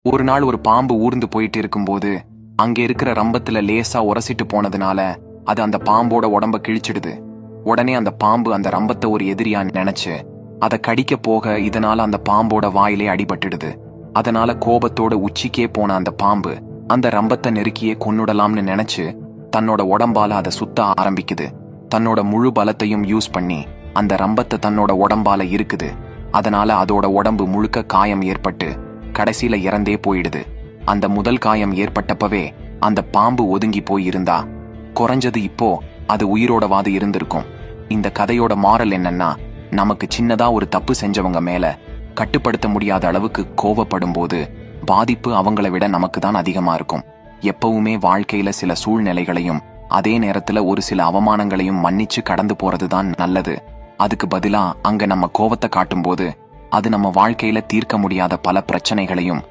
ஒரு நாள் ஒரு பாம்பு ஊர்ந்து போயிட்டு இருக்கும்போது அங்க இருக்கிற ரம்பத்துல லேசா உரசிட்டு போனதுனால அது அந்த பாம்போட உடம்ப கிழிச்சிடுது. உடனே அந்த பாம்பு அந்த ரம்பத்தை ஒரு எதிரியா நினைச்சு அதை கடிக்க போக இதனால அந்த பாம்போட வாயிலே அடிபட்டுடுது. அதனால கோபத்தோட உச்சிக்கே போன அந்த பாம்பு அந்த ரம்பத்தை நெருக்கியே கொன்னுடலாம்னு நினைச்சு தன்னோட உடம்பால அதை சுத்த ஆரம்பிக்குது. தன்னோட முழு பலத்தையும் யூஸ் பண்ணி அந்த ரம்பத்தை தன்னோட உடம்பால இருக்குது. அதனால அதோட உடம்பு முழுக்க காயம் ஏற்பட்டு கடைசியில இறந்தே போயிடுது. அந்த முதல் காயம் ஏற்பட்டப்பவே அந்த பாம்பு ஒதுங்கி போய் இருந்தா குறைஞ்சது இப்போ அது உயிரோடவாது இருந்திருக்கும். இந்த கதையோட மாரல் என்னன்னா, நமக்கு சின்னதா ஒரு தப்பு செஞ்சவங்க மேல கட்டுப்படுத்த முடியாத அளவுக்கு கோவப்படும் போது பாதிப்பு அவங்கள விட நமக்கு தான் அதிகமா இருக்கும். எப்பவுமே வாழ்க்கையில சில சூழ்நிலைகளையும் அதே நேரத்துல ஒரு சில அவமானங்களையும் மன்னிச்சு கடந்து போறதுதான் நல்லது. அதுக்கு பதிலா அங்க நம்ம கோவத்தை காட்டும்போது அது நம்ம வாழ்க்கையில தீர்க்க முடியாத பல பிரச்சனைகளையும்